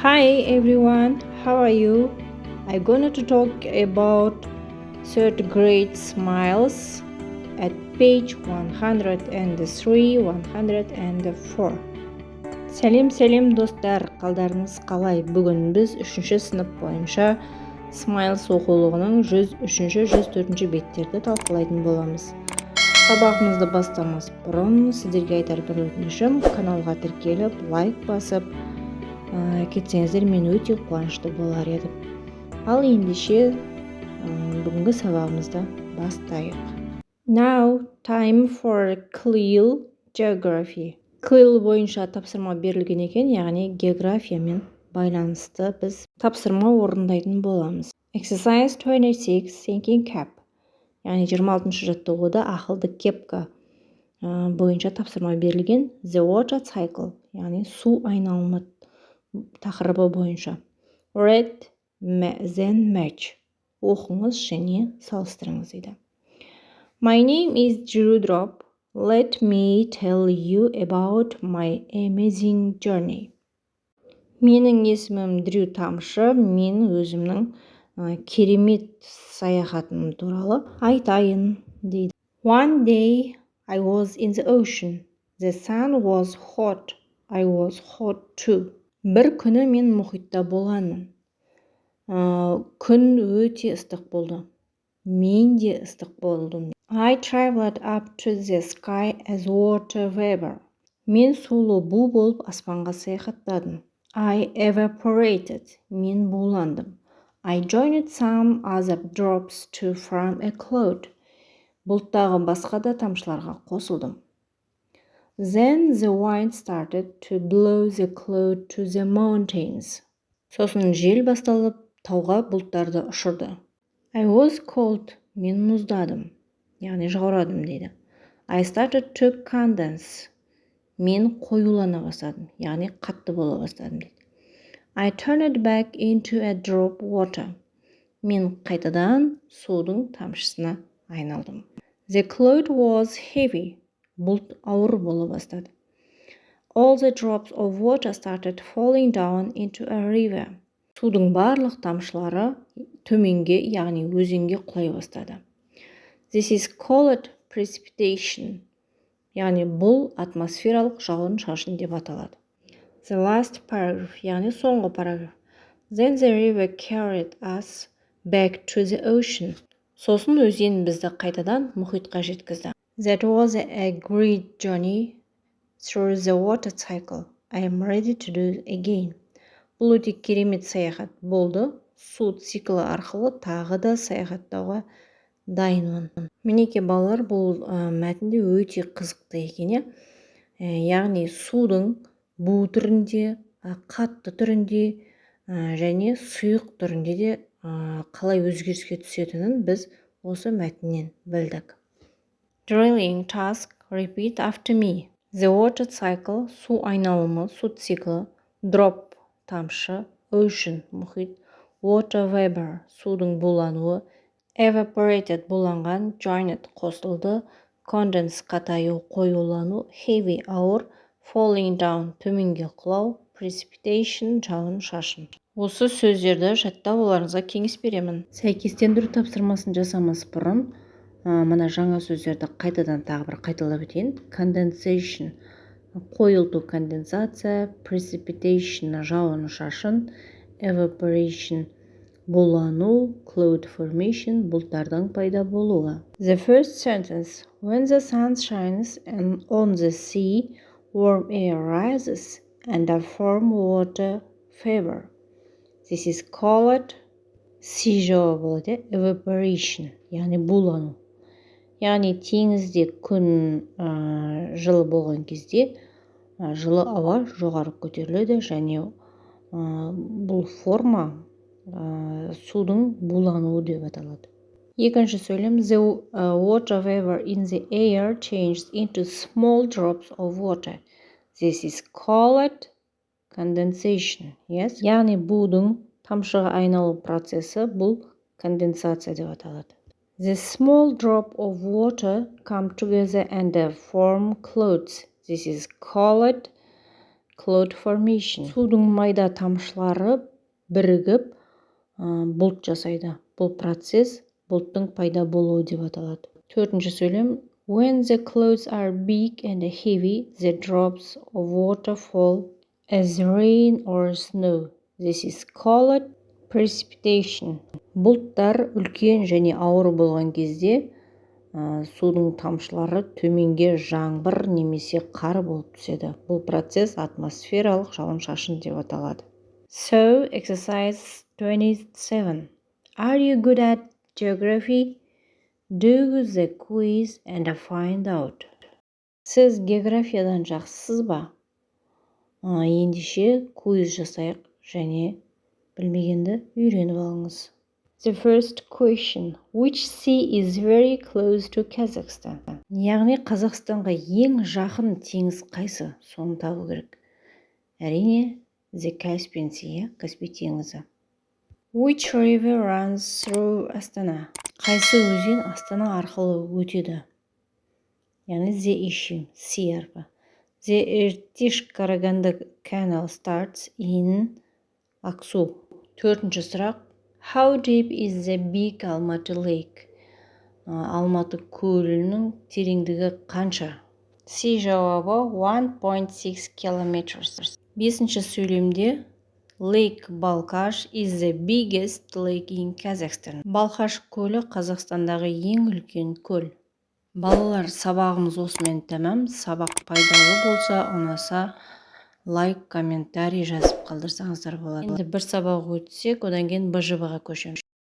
Hi everyone, how are you? I'm going to talk about third grade smiles at page 103, 104. Сәлем достар, қалдарыңыз қалай? Бүгін біз 3-ші сынып бойынша Smiles оқулығының 103-104 беттерді талқылайтын боламыз. Сабағымызды бастамас бұрын сіздерге айтар бір өтінішім, каналға тіркеліп, лайк басып кетсеңіздер мен өте қуанышты болар едім. Ал ендеше бүгінгі сабағымызды бастайық. Now time for Клил geography. Клил бойынша тапсырма берілген екен, яғни географиямен байланысты біз тапсырма орындайтын боламыз. Exercise 26 thinking cap. Яғни 26-шы жаттығуда ақылды кепка бойынша тапсырма берілген. The water cycle, яғни су айналымы тақырыбы бойынша. Read, then match. Оқыңыз және салыстырыңыз дейді. My name is Drew Drop. Let me tell you about my amazing journey. Менің есімім Дрю Тамшы. Мен өзімнің керемет саяхатым туралы айтайын дейді. One day I was in the ocean. The sun was hot. I was hot too. Бір күні мен мұхитта болғанмын. Күн өте ыстық болды. Мен де ыстық болдым. I traveled up to the sky as water vapor. Мен сулы бу болып аспанға саяхаттадым. I evaporated. Мен буландым. I joined some other drops to form a cloud. Бұлттағы басқа да тамшыларға қосылдым. Then the wind started to blow the cloud to the mountains. Сосын жел басталып, тауға бұлттарды ұшырды. I was cold. Мен мұздадым. Яғни жаурадым дейді. I started to condense. Мен қоюлана бастадым. Яғни қатты бола бастадым дейді. I turned back into a drop water. Мен қайтадан судың тамшысына айналдым. The cloud was heavy. Бұлт ауыр бола бастады. All the drops of water started falling down into a river. Судың барлық тамшылары төменге, яғни өзенге құлай бастады. This is called precipitation. Яғни бұл атмосфералық жауын-шашын деп аталады. The last paragraph, яғни соңғы параграф. Then the river carried us back to the ocean. Сосын өзен бізді қайтадан мұхитқа жеткізді. That was a great journey through the water cycle. I am ready to do it again. Бұл өте керемет саяхат болды. Су циклі арқылы тағы да саяхаттауға дайынмын. Мінеке балалар, бұл мәтінде өте қызықты екен. Яғни судың бу түрінде, қатты түрінде және сұйық түрінде де қалай өзгеріске түсетінін біз осы мәтіннен білдік. Drilling task, repeat after me. The water cycle, су айналымы, су циклі. Drop, тамшы. Ocean, мұхит. Water vapor, судың булануы. Evaporated, буланған. Joined, қосылды. Condense, қатаю, қоюлану. Heavy, ауыр. Falling down, төменге құлау. Precipitation, жауын-шашын. Осы сөздерді жаттап оларыңызға кеңес беремін. Сәйкестендіру тапсырмасын жасамас бұрын мына жаңа сөздерді қайтадан тағы бір қайталап өтейін. Condensation, қойылту, конденсация. Precipitation, жауын-шашын. Evaporation, булану. Cloud formation, бұлттардың пайда болуы. The first sentence. When the sun shines and on the sea, warm air rises and a form water vapor. This is called C жауабы болады. Evaporation, яғни булану. Яғни теңізде күн жылы болған кезде жылы ауа жоғары көтеріледі және бұл форма судың булануы деп аталады. Екінші сөйлем. The water vapor in the air changed into small drops of water. This is called condensation. Yes? Яғни будың тамшыға айналу процесі бұл конденсация деп аталады. The small drop of water come together and form clouds. This is called cloud formation. Судың майда тамшылары бірігіп бұлт жасайды. Бұл процесс бұлттың пайда болуы деп аталады. Төртінші сөйлем. When the clouds are big and heavy, the drops of water fall as rain or snow. This is called precipitation. Бұлттар үлкен және ауыр болған кезде судың тамшылары төменге жаңбыр немесе қар болып түседі. Бұл процесс атмосфералық жауын-шашын деп аталады. So, exercise 27. Are you good at geography? Do the quiz and find out. Сіз географиядан жақсысыз ба? Ендеше куиз жасайық және білмегенді үйреніп алыңыз. The first question. Which sea is very close to Kazakhstan? Яғни Қазақстанға ең жақын теңіз қайсы? Соны табу керек. Әрине, The Caspian Sea, Каспий теңізі. Which river runs through Astana? Қайсы өзен Астана арқылы өтеді? Яғни The Ishim, Sea арқы. The Irtish-Karaganda Canal starts in Aksu. Төртінші сұрақ. How deep is the big Almaty Lake? Алматы көлінің тереңдігі қанша? C жауабы 1.6 kilometers. Бесінші сөйлемде Lake Balkhash is the biggest lake in Kazakhstan. Балхаш көлі Қазақстандағы ең үлкен көл. Балалар, сабағымыз осымен тәмам. Сабақ пайдалы болса, ұнаса, лайк, комментарий жазып қалдырсаңыздар болады. Енді бір сабақ өтсек, одан кейін БЖБ-ға көшеміз.